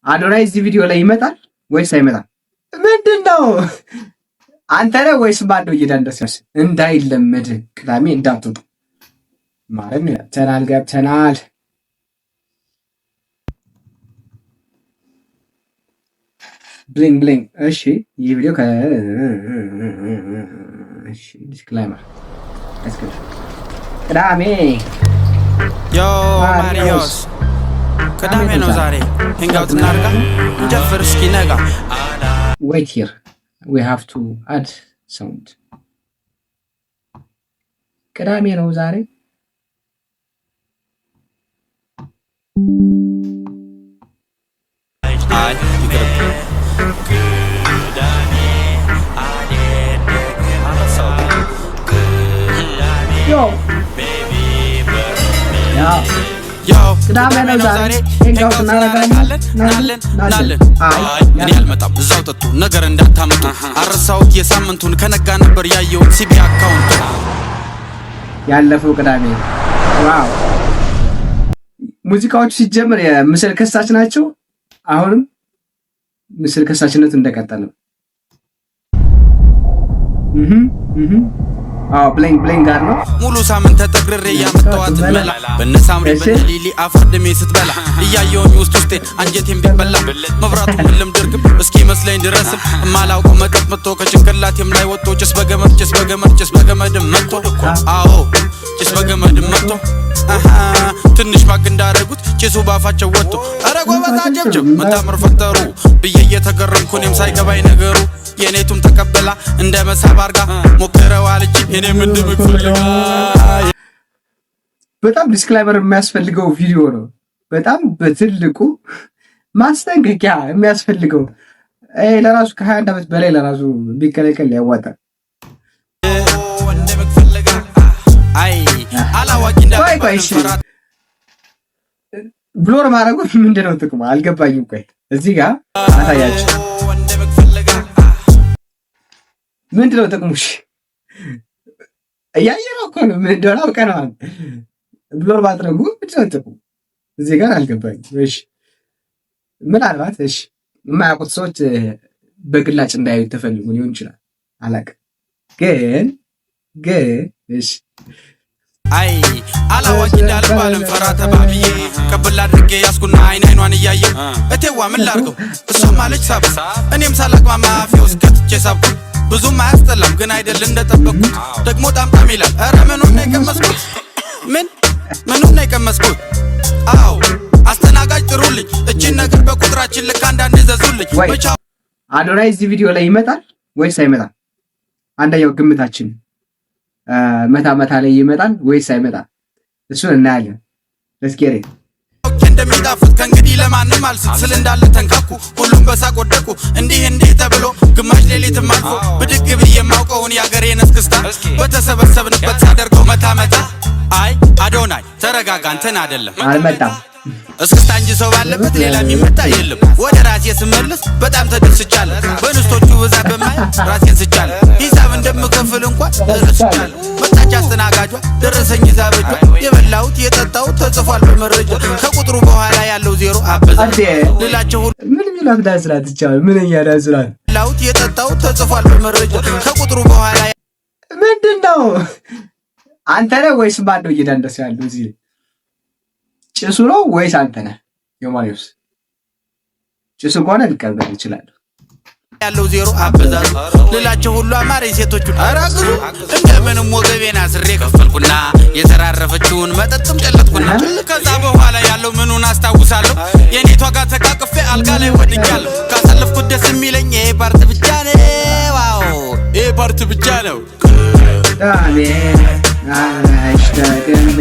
አዶናይ እዚህ ቪዲዮ ላይ ይመጣል ወይስ አይመጣም? ምንድነው አንተ ነህ ወይስ ማነው እየዳንደሰስ? እንዳይለመድ ቅዳሜ እንዳትወጡ ማለት ነው። ገብተናል። ብሊንግ ብሊንግ። እሺ ይህ ቪዲዮ እሺ ዲስክላይመር ቅዳሜ ዮ ማሪዮስ ቅዳሜ ነው ዛሬ። ሄንጋውት እናድርጋ እንጀፍር እስኪ ነጋ። ዌይት ሂር ዊ ሃቭ ቱ አድ ሳውንድ። ቅዳሜ ነው ዛሬ። ቅዳሜ ነው ዛሬ። ሄንጋውት እናደርጋለን። ናለን እኔ አልመጣም እዛው ጠጡ ነገር እንዳታመጡ። አረሳሁት የሳምንቱን ከነጋ ነበር ያየሁት ሲቢ አካውንት ያለፈው ቅዳሜ። ዋው ሙዚቃዎቹ ሲጀምር የምስል ከሳች ናቸው። አሁንም ምስል ከሳችነቱ እንደቀጠለ ነው። ብሌንግ ብሌንግ ጋር ነው ሙሉ ሳምንት ተጠግሬ ያመጣዋት መላ በነሳምሪ በሊሊ አፈርድሜ ስትበላ እያየሁኝ ውስጤን አንጀቴን ቢበላ መብራቱ ምንም ድርግም እስኪ መስለኝ ድረስም ማላውቀው መጠጥ መጥቶ ከጭንቅላቴም ላይ ወጥቶ ጭስ በገመድ መጥቶ አዎ ጭስ በገመድ መጥቶ ትንሽ ማግ እንዳረጉት ጭሱ ባፋቸው ወጥቶ አረ ጎበዝ አጀብጀብ መታምር ፈጠሩ ብዬ እየተገረምኩ እኔም ሳይገባኝ ነገሩ የኔቱም ተቀበላ እንደ መሳብ አርጋ ሞከረዋል እቺ እኔ ምንድን ምፈልጋ። በጣም ዲስክላይመር የሚያስፈልገው ቪዲዮ ነው። በጣም በትልቁ ማስጠንቀቂያ የሚያስፈልገው ለራሱ ከ21 ዓመት በላይ ለራሱ ቢከለከል ያዋጣል። አይ አላዋቂ እንዳፈራ ብሎር ማድረጉ ምንድነው ጥቅሙ? አልገባኝም። ቆይ እዚህ ጋር አታያችሁ ምንድነው ጥቅሙ? እያየነው እኮ ነው። ምን እንደሆነ አውቀነዋል። ብሎር ማድረጉ ምንድነው ጥቅሙ? እዚህ ጋር አልገባኝም። እሺ ምናልባት እሺ የማያውቁት ሰዎች በግላጭ እንዳያዩ ተፈልጉ ሊሆን ይችላል። አላውቅም። ግን እሺ አይ አላዋቂ እንዳልባልም ፈራ ተባብዬ ከብላ አድርጌ ያስኩና አይኗን እያየ እቴዋ ምን ላርገው እሷ ማለች ሳብ እኔም ሳላቅማማ አፌ ውስጥ ከትቼ ሳብኩ ብዙም አያስጠላም ግን አይደል እንደጠበቅኩት ደግሞ ጣምጣም ይላል። ኧረ ምኑን ነው የቀመስኩት? ምኑን ነው የቀመስኩት? አዎ አስተናጋጅ ጥሩልኝ እቺን ነገር በቁጥራችን ልክ አንዳንድ ዘዙልኝ። አዶናይ እዚህ ቪዲዮ ላይ ይመጣል ወይስ አይመጣም? አንደኛው ግምታችን መታ ላይ ይመጣል ወይስ አይመጣም? እሱን እናያለን። ለስኬሬ እንደሚጣፍጥ ከእንግዲህ ለማንም አልስት ስል እንዳለ ተንካኩ ሁሉም በሳቅ ወደቁ እንዲህ ተብሎ ግማሽ ሌሊትም አልፎ ብድግ ብዬ የማውቀውን የአገሬን እስክስታ በተሰበሰብንበት ሳደርገው መታ አይ አዶናይ ተረጋጋ እንትን አይደለም አልመጣም እስክስታ እንጂ ሰው ባለበት ሌላ የሚመጣ የለም። ወደ ራሴ ስመለስ በጣም ተደስቻለሁ በንስቶቹ ብዛት በማይ ራሴን ስቻለሁ ሂሳብ እንደምከፍል እንኳን እረስቻለሁ። መጣች አስተናጋጇ ደረሰኝ ሂሳበጇ የበላሁት የጠጣሁት ተጽፏል በመረጃ ከቁጥሩ በኋላ ያለው ዜሮ አበዛ ልላቸው ሁሉ ምን ይላል ዳስራት ይቻላል ምን ያዳስራል የበላሁት የጠጣሁት ተጽፏል በመረጃ ከቁጥሩ በኋላ ምንድነው? አንተ ነህ ወይስ ማነው እየዳንደሰ ያለው እዚህ? ጭሱ ነው ወይስ አንተ ነህ? የማሪዮስ ጭሱ ከሆነ ሊቀበል ይችላል ያለው ዜሮ አበዛዝ ልላቸው ሁሉ አማረኝ ሴቶቹ አራግዙ እንደምንም ወገቤን አስሬ ከፈልኩና የተራረፈችውን መጠጥም ጨለጥኩና ከዛ በኋላ ያለው ምኑን አስታውሳለሁ የኔቷ ጋር ተቃቅፌ አልጋ ላይ ወድቄያለሁ። ካሳለፍኩት ደስ የሚለኝ ይሄ ፓርት ብቻ ነው። ዋው ይሄ ፓርት ብቻ ነው። አሜን አሽተገመ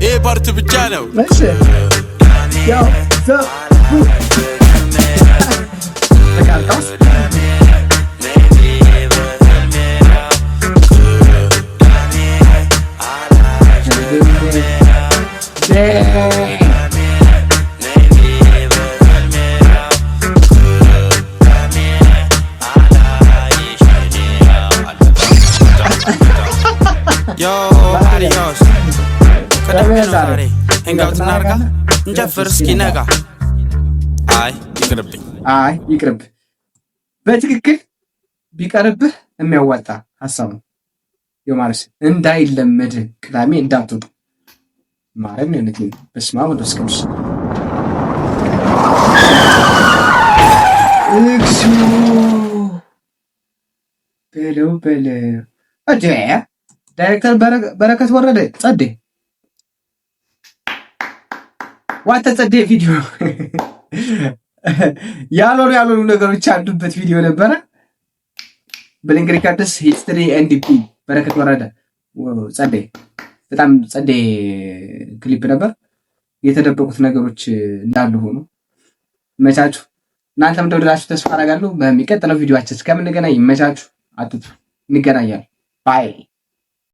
ይሄ ፓርት ብቻ ነው። ያው Yo, adiós. ዛሬ እንጋውት እናርጋ እንጨፍር እስኪ ነጋ። አይ ይቅርብ። በትክክል ቢቀርብህ የሚያዋጣ ሐሳብ ነው። የማርስ እንዳይለመድ ቅዳሜ እንዳትወጡ ማረም የነቲ በስመ አብ ወወልድ ወመንፈስ ቅዱስ በለው አጀ ዳይሬክተር በረከት ወረደ ጸዴ ዋተ ጸዴ ቪዲዮ ያልሆኑ ነገሮች አሉበት ቪዲዮ ነበረ። ብሊንክ ሂስትሪ ኤንዲፒ በረከት ወረደ ጸዴ በጣም ጸዴ ክሊፕ ነበር። የተደበቁት ነገሮች እንዳሉ ሆኖ መቻችሁ። እናንተም እንደወደዳችሁ ተስፋ አደርጋለሁ። በሚቀጥለው ቪዲዮአችን እስከምንገናኝ ይመቻችሁ። አትጥፉ። እንገናኛለን። ባይ